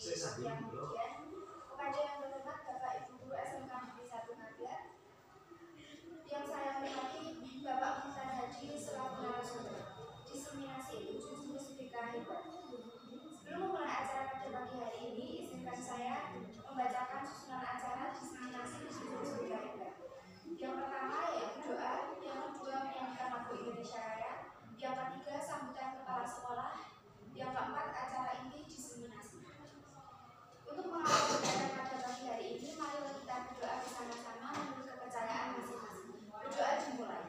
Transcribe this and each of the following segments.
Yang kemudian kepada yang berhormat Bapak Ibu Guru SMK Negeri 1 Ngagel, yang saya hormati Bapak Muhtar Haji selaku narasumber diseminasi 7 jurus BK hebat. Sebelum memulai acara pada pagi hari ini, izinkan saya membacakan susunan acara diseminasi 7 jurus BK hebat. Yang pertama yaitu doa, yang kedua menyanyikan lagu Indonesia Raya, yang ketiga sambutan kepala sekolah, yang keempat acara inti diseminasi. Untuk mengawali acara pada pagi hari ini, mari kita berdoa bersama-sama menurut kepercayaan masing-masing. Berdoa dimulai.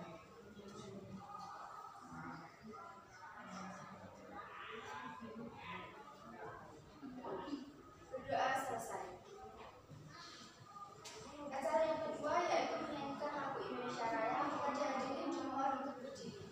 Berdoa selesai. Acara yang kedua yaitu menyanyikan lagu Indonesia Raya. Kepada hadirin dimohon untuk berdiri.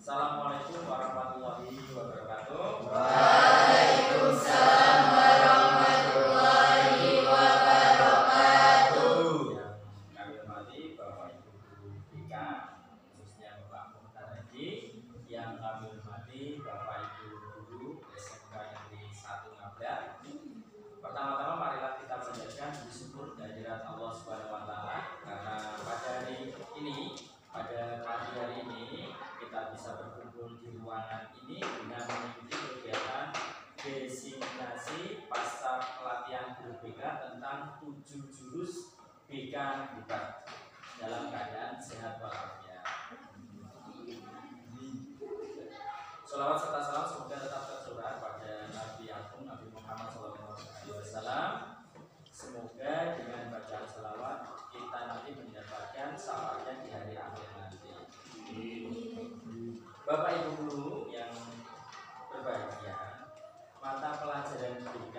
Assalamualaikum warahmatullahi wabarakatuh. Waalaikumsalam warahmatullahi wabarakatuh. Yang kami hormati Bapak Ibu Guru BK, khususnya Bapak Muhtar Haji. Yang kami hormati Bapak Ibu Guru SMK Negeri 1 Ngagel. Pertama-tama marilah kita panjatkan bersyukur kehadirat Allah Subhanahu wa taala karena pada hari ini, pada pagi hari ini kita bisa berkumpul di ruangan ini dengan mengikuti kegiatan diseminasi pasca pelatihan guru BK tentang 7 jurus BK hebat dalam keadaan sehat walafiat. Sholawat serta salam semoga tetap tercurah pada Nabi Agung Nabi Muhammad SAW. Semoga dengan bacaan sholawat kita nanti mendapatkan syafaatnya di hari akhir nanti. Bapak Ibu Guru yang berbahagia, mata pelajaran BK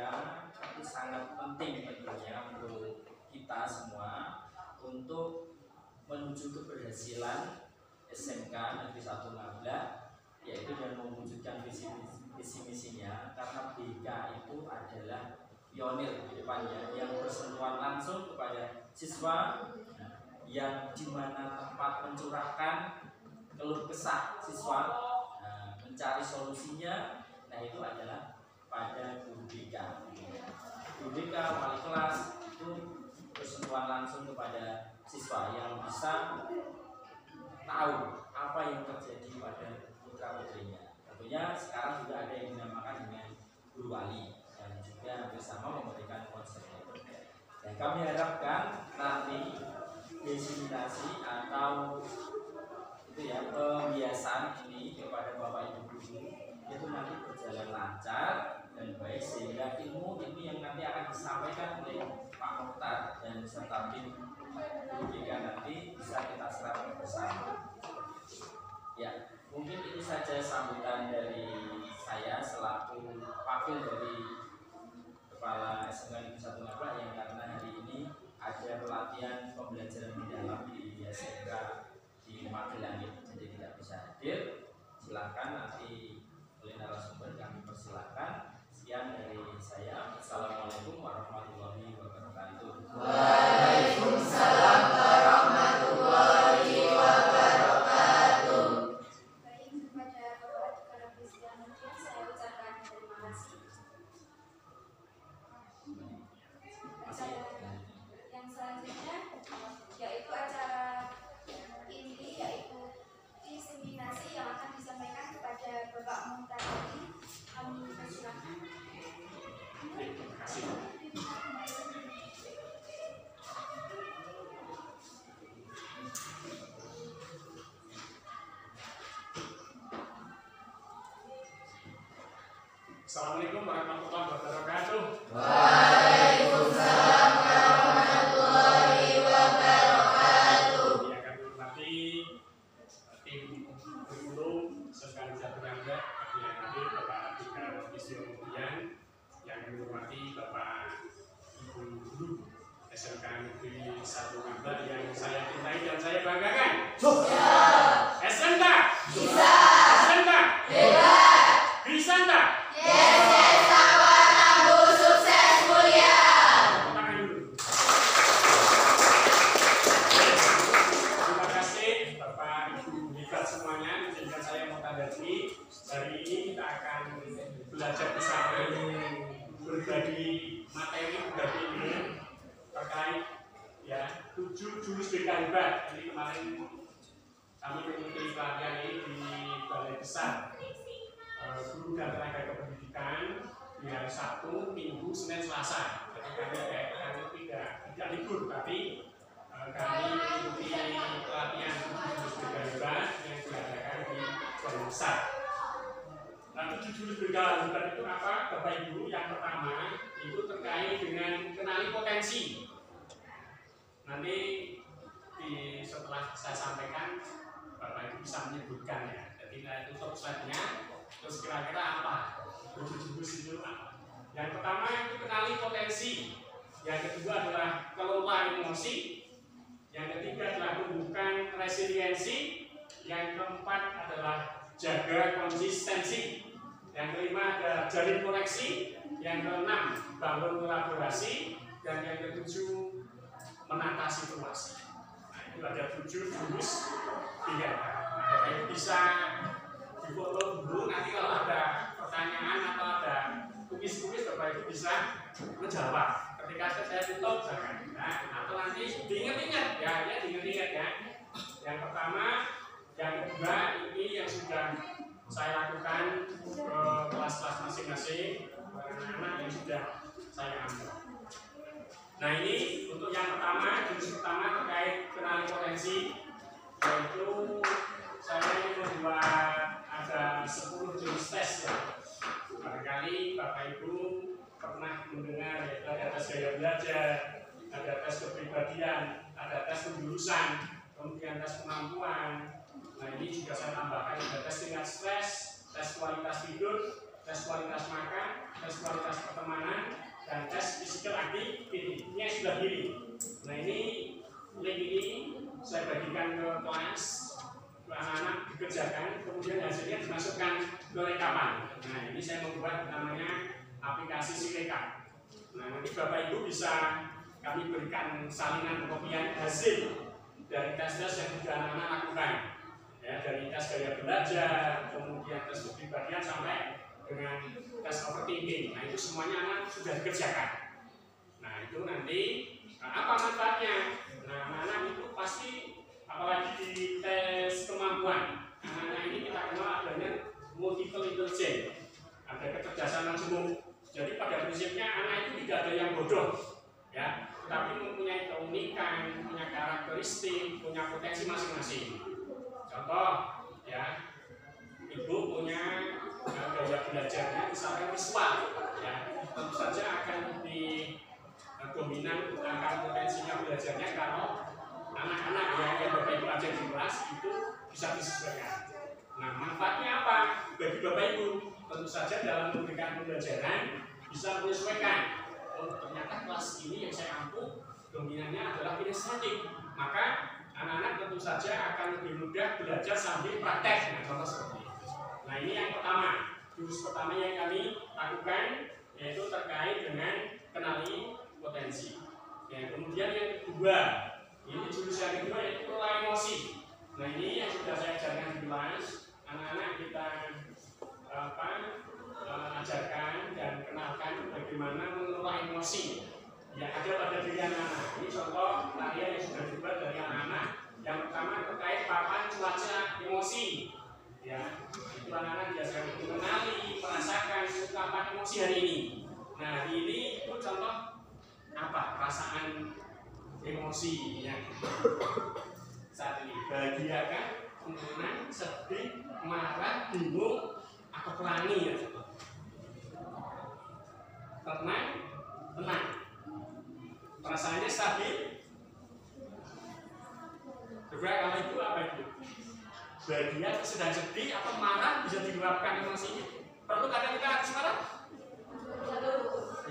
itu sangat penting tentunya untuk kita semua untuk menuju keberhasilan SMK Negeri 1 Ngagel, yaitu dan mewujudkan visi misinya, karena BK itu adalah pionir di depannya yang bersentuhan langsung kepada siswa, yang dimana tempat mencurahkan keluh kesah siswa mencari solusinya, nah itu adalah pada guru BK. Guru BK wali kelas itu bersentuhan langsung kepada siswa yang bisa tahu apa yang terjadi pada putra putrinya. Tentunya sekarang juga ada yang dinamakan dengan guru wali yang juga bersama memberikan konseling. Dan kami harapkan nanti diseminasi atau itu ya pembiasaan ini kepada bapak ibu guru itu nanti berjalan lancar dan baik sehingga ilmu yang nanti akan disampaikan oleh Pak Mukhtar dan beserta tim guru BK nanti bisa kita serap bersama. Ya, mungkin itu saja sambutan dari saya selaku wakil dari Kepala SMK Negeri 1 Ngablak yang karena hari ini ada pelatihan pembelajaran mendalam di SMK di Magelang, jadi tidak bisa hadir. Silahkan nanti oleh narasumber kami persilahkan. Sekian dari saya. Assalamualaikum warahmatullahi wabarakatuh. Waalaikumsalam warahmatullahi wabarakatuh. Baik, kepada Bapak Kadar Kristian mungkin saya ucapkan terima kasih. Acara yang selanjutnya yaitu acara inti, yaitu diseminasi yang akan disampaikan kepada Bapak Mukhtar tadi. Kami persilahkan. Terima kasih. Assalamualaikum warahmatullahi wabarakatuh. Waalaikumsalam warahmatullahi wabarakatuh. Yang kami hormati tim guru SMK Negeri 1 Ngablak, yang hadir Bapak Abdika Wisnu Mudian, yang kami hormati Bapak Ibu Guru SMK Negeri 1 Ngablak yang saya cintai dan saya banggakan. SMK Bisa, SMK hebat, bisa enggak? yes, sahabat Abu sukses mulia. Tangan dulu. Terima kasih Bapak Ibu hebat semuanya, izinkan saya Muhtadati. Hari ini kita akan belajar bersama, berbagi materi, berbagi ilmu terkait ya 7 jurus BK hebat. Ini kemarin kami mengikuti pelatihan ini di Balai Besar Guru dan Tenaga Kependidikan di hari Sabtu, Minggu, Senin, Selasa. Jadi kami tidak libur, tapi kami mengikuti pelatihan jurus BK hebat yang diadakan di Balai Besar. Nah, 7 jurus BK hebat itu apa, Bapak Ibu? Yang pertama itu terkait dengan kenali potensi. Nanti setelah saya sampaikan, Bapak Ibu bisa menyebutkan ya. Jadi kita tutup slide-nya. Terus kira-kira apa? 7 jurus itu apa? Yang pertama itu kenali potensi. Yang kedua adalah kelola emosi. Yang ketiga adalah tumbuhkan resiliensi. Yang keempat adalah jaga konsistensi. Yang kelima adalah jalin koneksi. Yang keenam bangun kolaborasi. Dan yang ketujuh menata situasi. Nah, itu ada 7 jurus tiga. Nah, Bapak Ibu bisa di-follow dulu, nanti kalau ada pertanyaan atau ada tulis-tulis Bapak Ibu bisa menjawab. Ketika saya tutup jangan, nah, atau nanti diingat-ingat ya, diingat-ingat ya. Yang pertama, yang kedua ini yang sudah saya lakukan ke kelas-kelas masing-masing, anak-anak yang sudah saya ambil. Nah, ini untuk yang pertama, jurus pertama terkait kenali potensi, yaitu saya ingin membuat ada 10 jurus tes ya. Barangkali Bapak Ibu pernah mendengar yaitu ada tes gaya belajar, ada tes kepribadian, ada tes penjurusan, kemudian tes kemampuan. Nah, ini juga saya tambahkan ada tes tingkat stres, tes kualitas tidur, tes kualitas makan, tes kualitas pertemanan, dan tes physical activity. Ini yang sudah pilih. Nah, ini link ini saya bagikan ke kelas, ke anak-anak dikerjakan, kemudian hasilnya dimasukkan ke rekaman. Nah, ini saya membuat namanya aplikasi Sirekap. Nah, nanti Bapak Ibu bisa kami berikan salinan kopian hasil dari tes-tes yang sudah anak-anak lakukan. Ya, ya, dari tes gaya belajar, kemudian tes kepribadian sampai dengan tes overthinking. Nah itu semuanya anak sudah dikerjakan. Nah itu nanti apa manfaatnya? Nah anak-anak itu pasti, apalagi di tes kemampuan, anak-anak ini kita kenal adanya multiple intelligence, ada kecerdasan majemuk. Jadi pada prinsipnya anak itu tidak ada yang bodoh, ya, tetapi mempunyai keunikan, punya karakteristik, punya potensi masing-masing. Contoh, ya, ibu punya gaya belajarnya misalkan visual, ya, tentu saja akan lebih dominan akan potensinya belajarnya kalau anak-anak yang Bapak Ibu ajar di kelas itu bisa disesuaikan. Nah, manfaatnya apa bagi Bapak Ibu? Tentu saja dalam memberikan pembelajaran bisa menyesuaikan. Oh, ternyata kelas ini yang saya ampuh dominannya adalah kinestetik, maka anak-anak tentu saja akan lebih mudah belajar sambil praktek. Nah, contoh seperti itu. Nah, ini yang pertama, jurus pertama yang kami lakukan yaitu terkait dengan kenali potensi. Ya, kemudian yang kedua, ini jurus yang kedua yaitu kelola emosi. Nah, ini yang sudah saya ajarkan di kelas, anak-anak kita ajarkan dan kenalkan bagaimana mengelola emosi yang ada pada diri anak-anak. Ini contoh tarian yang sudah dibuat dari anak-anak. Yang pertama terkait papan cuaca emosi. Ya, itu anak-anak biasa mengenali, merasakan ungkapan emosi hari ini. Nah, hari ini itu contoh apa? Perasaan emosi yang saat ini bahagia kan, senang, sedih, marah, bingung, atau pelangi ya. Tenang, perasaannya stabil. Coba kalau itu apa itu? Bahagia atau sedang sedih atau marah bisa diluapkan emosinya. Perlu kadang kita harus marah?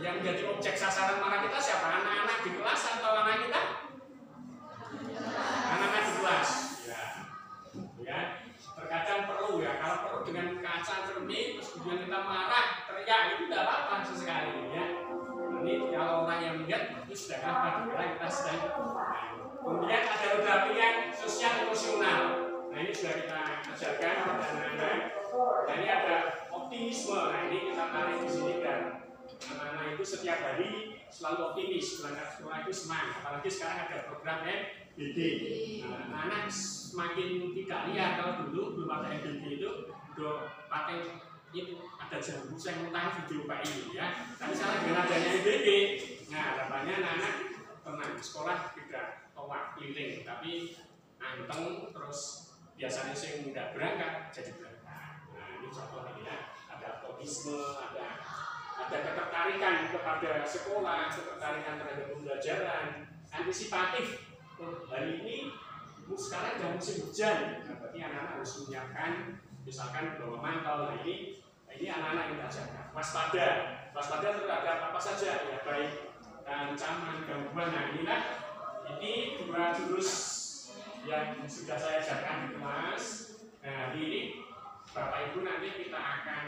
Yang menjadi objek sasaran marah kita siapa? Anak-anak di kelas atau anak kita? Anak-anak di kelas. Ya. Terkadang perlu ya, kalau perlu dengan kaca cermin, terus kemudian kita marah, teriak, itu tidak apa-apa sesekali ya. Ini kalau orang yang melihat itu sudah apa? Dikira kita sedang. Kemudian ada beberapa yang sosial emosional. Nah ini sudah kita ajarkan pada anak-anak. Nah ini ada optimisme. Nah ini kita tarik di sini dan anak-anak itu setiap hari selalu optimis. Berangkat sekolah itu semangat. Apalagi sekarang ada program MBD. Nah, anak-anak semakin tidak lihat. Kalau dulu belum ada MBD itu udah pakai itu ada jambu yang mentah video Pak ini ya. Tapi sekarang dengan adanya MBD, nah harapannya anak-anak tenang sekolah tidak towak keliling, tapi anteng terus biasanya sih nggak berangkat jadi berangkat. Nah ini contoh ini ya, ada optimisme, ada ketertarikan kepada sekolah, ketertarikan terhadap pembelajaran, antisipatif. Oh, hari ini sekarang jam musim hujan, nah, berarti anak-anak harus menyiapkan misalkan bawa mantel. Nah ini anak-anak yang kita ajarkan waspada terhadap apa saja ya, baik ancaman, gangguan. Nah ini dua jurus yang sudah saya ajarkan di kelas. Nah hari ini Bapak Ibu nanti kita akan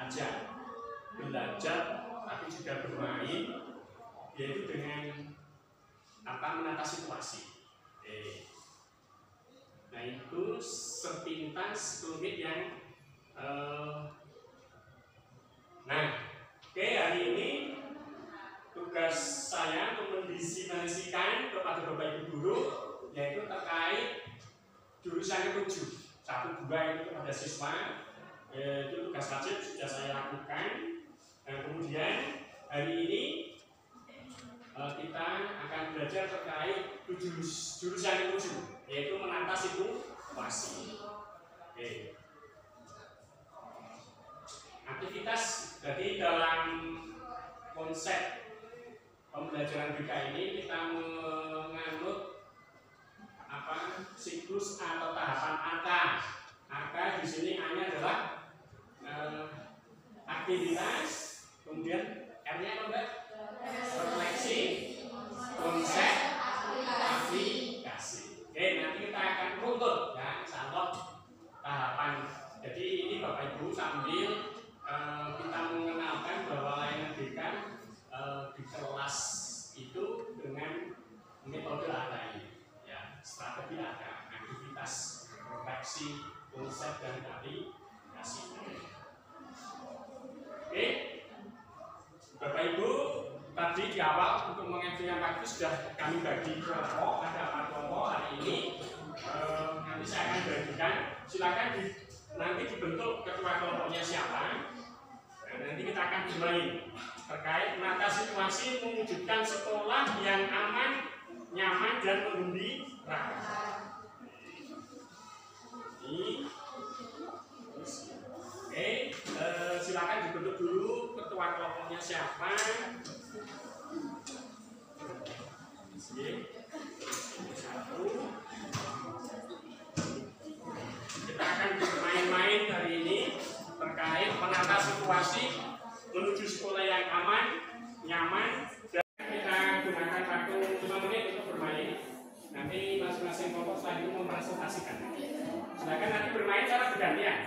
ajak belajar tapi juga bermain, yaitu dengan menata situasi. Nah itu sepintas rumit yang hari ini tugas saya untuk mendefinisikan kepada Bapak Ibu guru yaitu terkait jurusan ke-7 1, 2 itu kepada siswa. Itu tugas wajib sudah saya lakukan. Dan kemudian hari ini kita akan belajar terkait jurusan ke-7 yaitu menata situasi. Aktivitas jadi dalam konsep pembelajaran BK ini kita menganut siklus atau tahapan ATA. ATA di sini A-nya adalah aktivitas, kemudian R-nya apa? Refleksi, konsep, aplikasi. Nanti kita akan runtut ya, contoh tahapan. Jadi ini Bapak Ibu sambil kita mengenalkan bahwa layanan BK di kelas itu dengan metode ATA ini, ya, strategi ATA, aktivitas visi, konsep dan aplikasi. Oke, Bapak Ibu, tadi di awal untuk menginfokan waktu sudah kami bagi kelompok, ada 4 kelompok hari ini. Nanti saya akan bagikan, silakan nanti dibentuk ketua kelompoknya siapa. Nah, nanti kita akan bermain terkait menata situasi mewujudkan sekolah yang aman, nyaman dan menggembirakan. Oke, silakan dibentuk dulu ketua kelompoknya siapa. Satu. Kita akan bermain-main hari ini terkait menata situasi menuju sekolah yang aman, nyaman, dan kita gunakan waktu 5 menit untuk bermain. Nanti masing-masing kelompok setelah itu mempresentasikan. Silakan nanti bermain secara bergantian.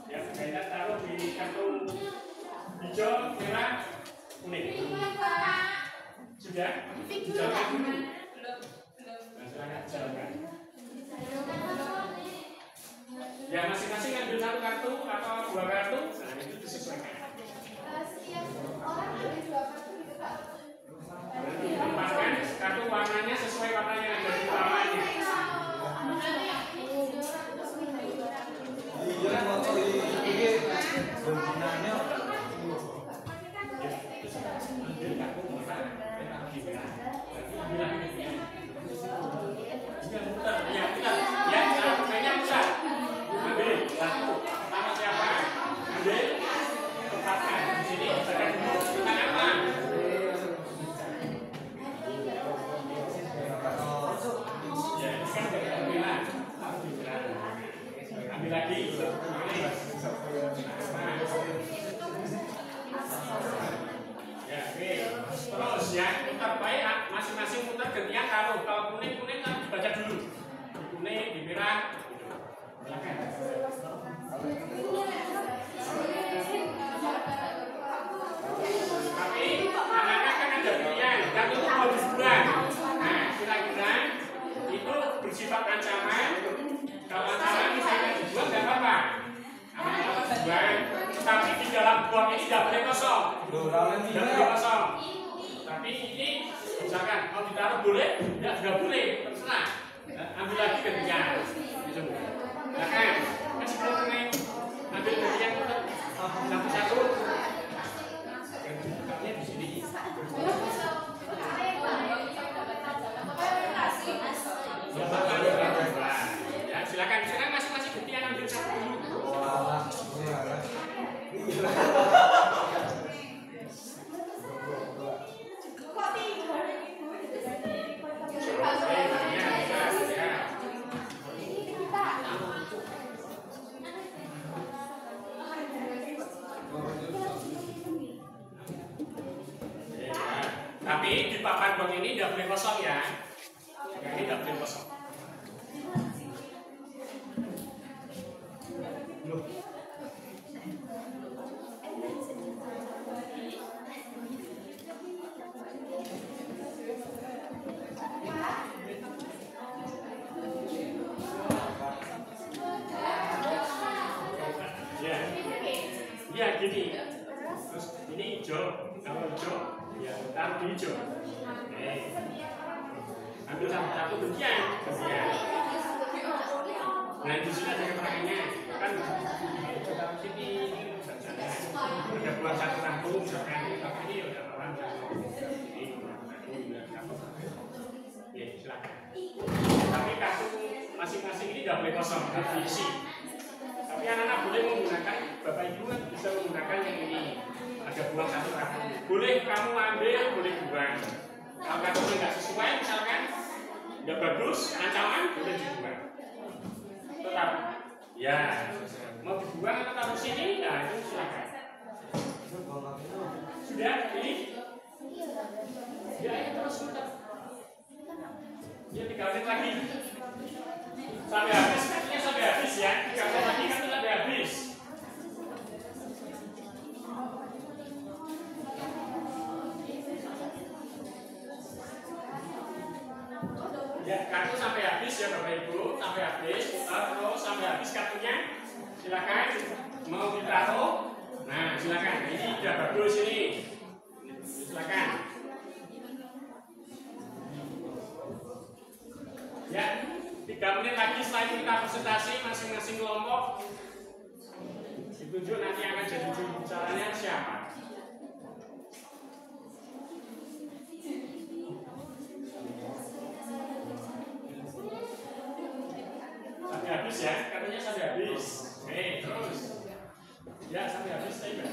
Ya, kita taruh di kartu hijau, merah, kuning. Sudah? Jalankan dulu. Nah, silakan jalankan. Ya, masing-masing ambil 1 kartu atau 2 kartu. Nah, itu disesuaikan. Setiap orang ada 2 kartu gitu Pak. Nanti tempatkan kartu warnanya sesuai warna yang ada di bawahnya. Iya, motor ini gunanya terus ya, putar baik, masing-masing putar gantian taruh. Kalau kuning kan dibaca dulu. Di kuning, di merah. Silakan. Tapi anak-anak kan ada pilihan, kan itu mau dibuang. Nah, kira-kira itu bersifat ancaman. Kalau ancaman misalnya dibuang nggak apa-apa. Anak-anak dibuang. Tapi di dalam buang ini tidak boleh kosong. Tidak boleh kosong. Tapi ini misalkan mau ditaruh boleh, ya nggak boleh, terserah. Ambil lagi gantian. Nah kan sebelum kuning ambil gantian satu-satu. Gantiannya di sini. Ya silakan masing-masing gantian ambil satu dulu. Tapi di papan bang ini tidak boleh kosong ya. Ini tidak boleh kosong. Ya gini. Terus ini hijau, kalau hijau ya taruh di hijau. Ambil satu gantian. Nah di sini ada keterangannya kan taruh sini ada buat satu kartu misalkan ini udah orang ini ya silakan. Tapi kartu masing-masing ini tidak boleh kosong, harus diisi. Tapi anak-anak boleh menggunakan, Bapak Ibu kan bisa menggunakan yang ini. Ada buang satu kartu. Boleh kamu ambil, boleh buang. Kalau kartunya nggak sesuai, misalkan nggak bagus, ancaman boleh dibuang. Tetap, ya mau dibuang atau taruh sini, nah itu silakan. Sudah ini? Ya terus tetap. Ya 3 menit lagi. Sampai habis, kartunya sampai habis ya. 3 menit lagi kartu sampai habis. Ya, kartu sampai habis ya Bapak Ibu, sampai habis, terus sampai silakan mau ditaruh. Nah, silakan. Ini udah bagus ini. Silakan. Ya, 3 menit lagi setelah itu kita presentasi masing-masing kelompok. Ditunjuk nanti akan jadi juru bicaranya siapa. Sampai habis ya, katanya sampai habis. Oke, terus. Ya, sampai habis saya enggak.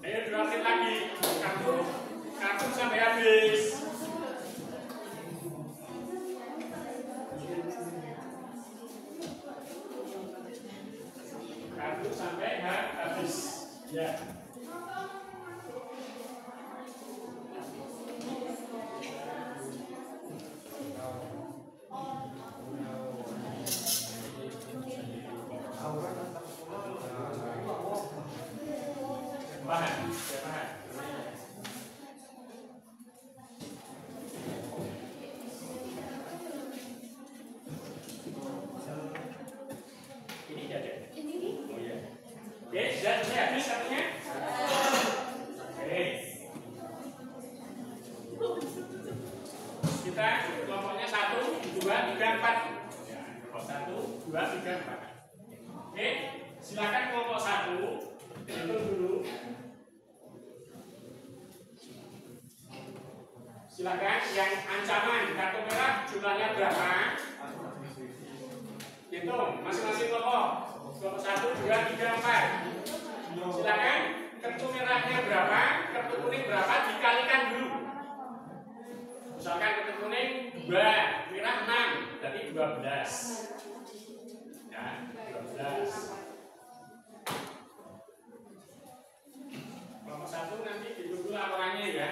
Ayo 2 menit lagi. Kartu sampai habis. Kartu sampai habis. Ya. Paham? Ya paham. Ini ada. Oh ya. Oke, sudah selesai habis satunya. Oke. Kita kelompoknya 1, 2, 3, 4. Ya, kelompok 1, 2, 3, 4. Oke, silakan kelompok 1 hitung dulu. Silakan yang ancaman kartu merah jumlahnya berapa? Hitung masing-masing kelompok. Kelompok 1, 2, 3, 4. Silakan kartu merahnya berapa, kartu kuning berapa dikalikan dulu. Misalkan kartu kuning 2, merah 6, berarti 12. Ya, 12. Kelompok 1 nanti ditunggu laporannya ya.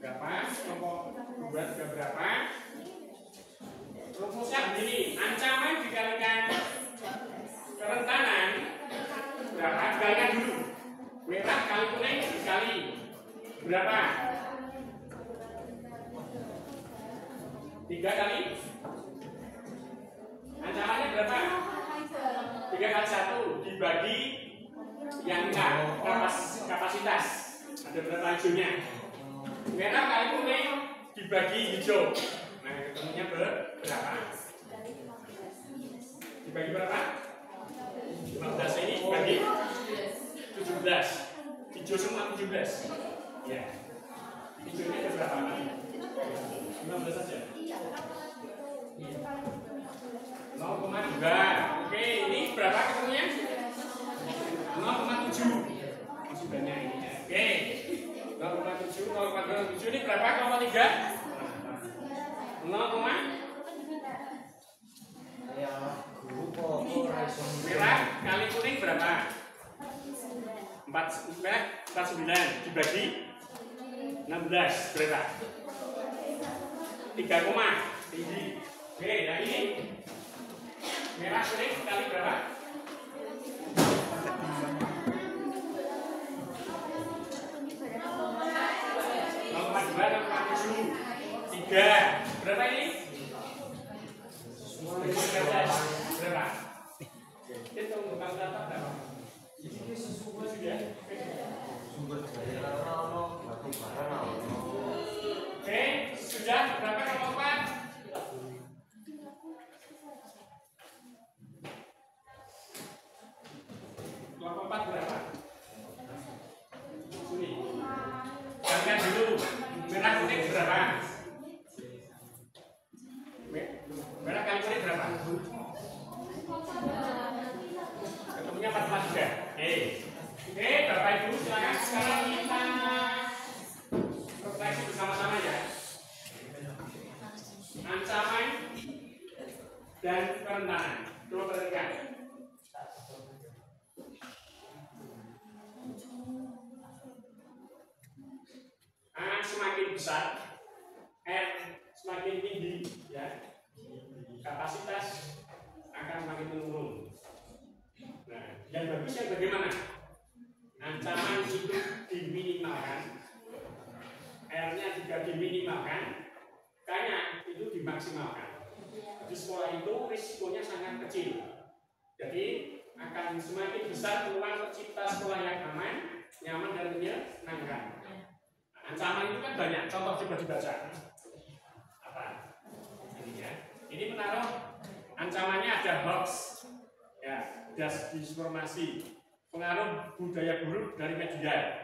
Berapa? Kelompok 2 juga berapa? Rumusnya begini, ancaman dikalikan kerentanan berapa? Dikalikan dulu. Merah kali kuning dikali berapa? 3 kali. Ancamannya berapa? 3 kali 1 dibagi yang kapasitas. Ada berapa hijaunya? Merah kali kuning dibagi hijau. Nah, ketemunya berapa? Dibagi berapa? 15 ini dibagi 17. Hijau semua 17. Ya. Hijaunya ada berapa? 15 saja. 0,2. Oke, ini berapa ketemunya? 0,7. Masih banyak ini ya. Oke. 0,7, 0,7 ini berapa? 0,3? 0, merah kali kuning berapa? 49 dibagi 16 berapa? 3 koma tinggi. Oke, nah ini merah kuning kali berapa? 3. Berapa ini? 13. Berapa? Itu bukan data berapa? Ini sesungguhnya sudah. Sumber daya batu bara. Oke, sudah berapa kelompok 4? Kelompok 4 berapa? Sini. Kalian dulu. Merah kuning berapa? Merah kali kuning berapa? Ketemunya 14 juga. Oke, Bapak Ibu silakan sekarang kita refleksi bersama-sama ya. Ancaman dan kerentanan. Coba perhatikan. A semakin besar, R semakin tinggi, ya, kapasitas akan semakin menurun. Nah, yang bagusnya bagaimana? Ancaman itu diminimalkan, R-nya juga diminimalkan, K-nya itu dimaksimalkan. Jadi sekolah itu risikonya sangat kecil. Jadi akan semakin besar peluang tercipta sekolah yang aman, nyaman dan menyenangkan. Ancaman itu kan banyak. Contoh coba dibaca. Apa? Ini ya. Ini menaruh ancamannya ada hoax, ya, disinformasi, pengaruh budaya buruk dari media,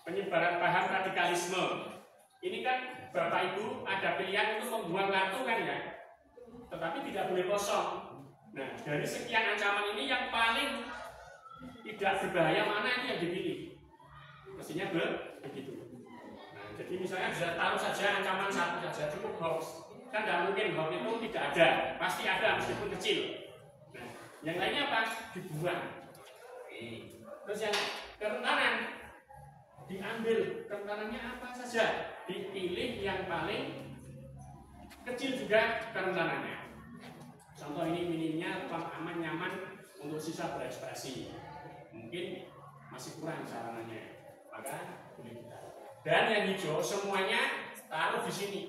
penyebaran paham radikalisme. Ini kan Bapak Ibu ada pilihan untuk membuang kartu kan ya, tetapi tidak boleh kosong. Nah, dari sekian ancaman ini yang paling tidak berbahaya mana itu yang dipilih? Mestinya begitu. Nah, jadi misalnya bisa taruh saja ancaman satu saja, cukup hoax. Kan tidak mungkin hoax itu tidak ada, pasti ada meskipun kecil. Nah, yang lainnya apa? Dibuang. Terus yang kerentanan diambil, kerentanannya apa saja, dipilih yang paling kecil juga kerentanannya. Contoh ini minimnya ruang aman nyaman untuk siswa berekspresi, mungkin masih kurang sarananya, maka boleh kita. Dan yang hijau semuanya taruh di sini.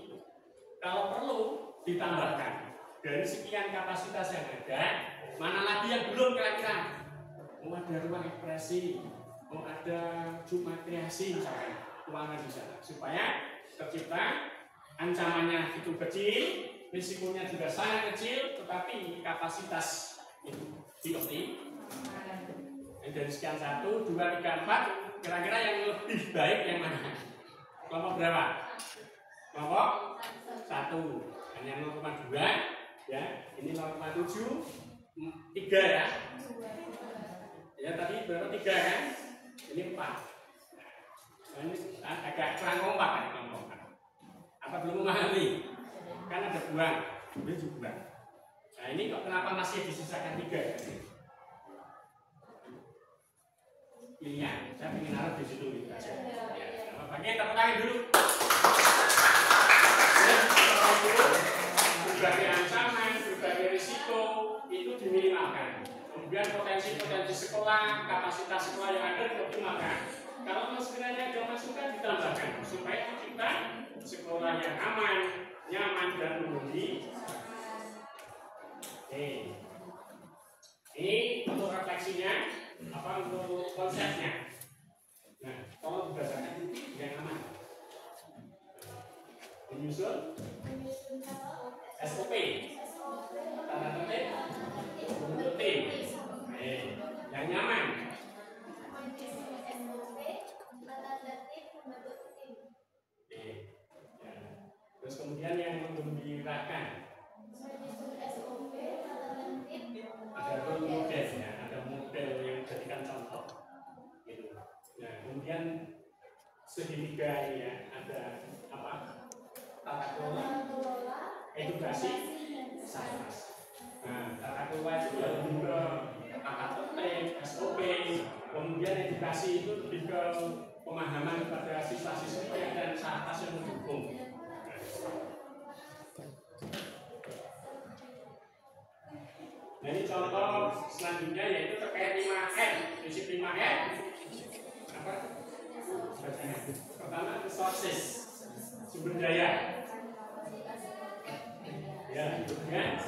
Kalau perlu ditambahkan dari sekian kapasitas yang ada, mana lagi yang belum kira-kira? Mau ada ruang ekspresi, mau ada Jumat kreasi misalnya, ruangan di sana, supaya tercipta ancamannya itu kecil, risikonya juga sangat kecil, tetapi kapasitas itu dioptimalkan. Dari sekian 1, 2, 3, 4, kira-kira yang lebih baik yang mana? Kelompok berapa? Kelompok 1, hanya 0,2 ya, ini 0,7, 3 ya. Ya tadi berapa? 3 kan? Ini 4. Nah, ini agak kurang kompak kan kelompok. Apa belum memahami? Kan ada buang, boleh juga. Nah ini kok kenapa masih disisakan 3? Pilihan, saya ingin naruh di situ gitu aja. Ya, bagian tepuk tangan dulu. Berbagai ancaman, berbagai risiko itu diminimalkan. Kemudian potensi-potensi sekolah, kapasitas sekolah yang ada dioptimalkan. Kalau sekiranya ada masukan ditambahkan supaya kita sekolah yang aman, nyaman dan mengundi. Ini untuk refleksinya, apa untuk konsepnya. Nah, kalau dibacakan yang aman. Menyusun SOP, tanda tertib, bentuk tim. Yang nyaman. Terus kemudian yang menggembirakan. Ada role model ya, ada model yang jadikan contoh. Gitu. Nah, kemudian segitiga ini ya, ada apa? Tata kelola, edukasi, sains. Nah, tata kelola itu lebih ke tata tertib, SOP, kemudian edukasi itu lebih ke pemahaman kepada siswa-siswi dan saat yang mendukung. Nah, ini contoh selanjutnya yaitu terkait 5R, prinsip 5R. Apa? Pertama, resources, sumber daya. Ya, kemudian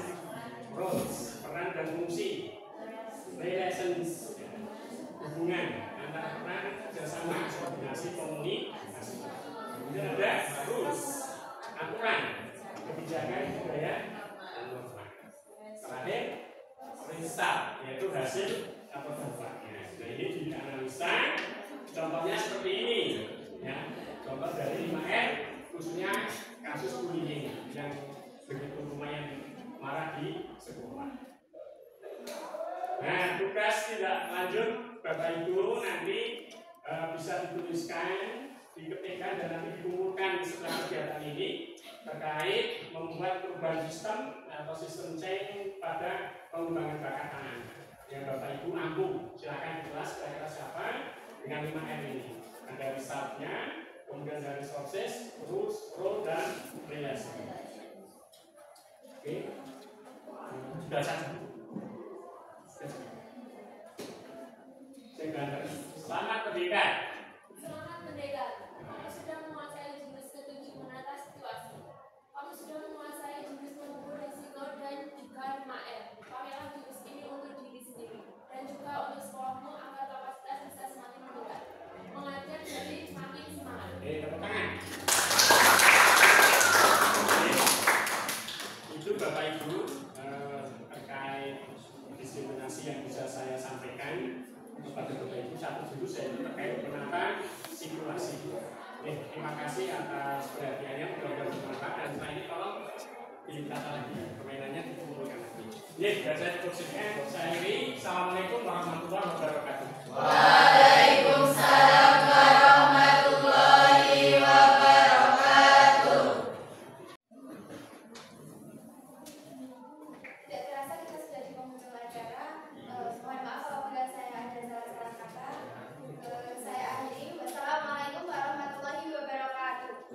roles, peran dan fungsi. Relations, hubungan antara peran, kerjasama, koordinasi, komunikasi. Kemudian ada rules, aturan, kebijakan, budaya, dan norma. Terakhir, result, yaitu hasil atau dampaknya. Nah, ini dianalisa. Contohnya seperti ini, ya. Contoh dari 5R, khususnya kasus bullying yang begitu lumayan marah di sekolah. Nah, tugas tidak lanjut Bapak Ibu nanti bisa dituliskan, diketikkan dan nanti dikumpulkan setelah kegiatan ini terkait membuat perubahan sistem atau sistem change pada pengembangan bakat anak. Yang Bapak Ibu mampu, silakan kelas kira-kira siapa dengan 5M ini. Ada resultnya, kemudian dari resources, rules, role, dan relation. Oke, sudah satu. Selamat merdeka. Selamat merdeka. Kamu sudah menguasai jurus ketujuh menata situasi. Kamu sudah menguasai jurus bikin kata lagi, permainannya dikumpulkan lagi. Ya, saya cukup sekian. Saya akhiri. Assalamualaikum warahmatullahi wabarakatuh. Waalaikumsalam warahmatullahi wabarakatuh. Tidak terasa kita sudah di penghujung acara. Mohon maaf apabila saya ada salah-salah kata. Saya akhiri. Wassalamualaikum warahmatullahi wabarakatuh.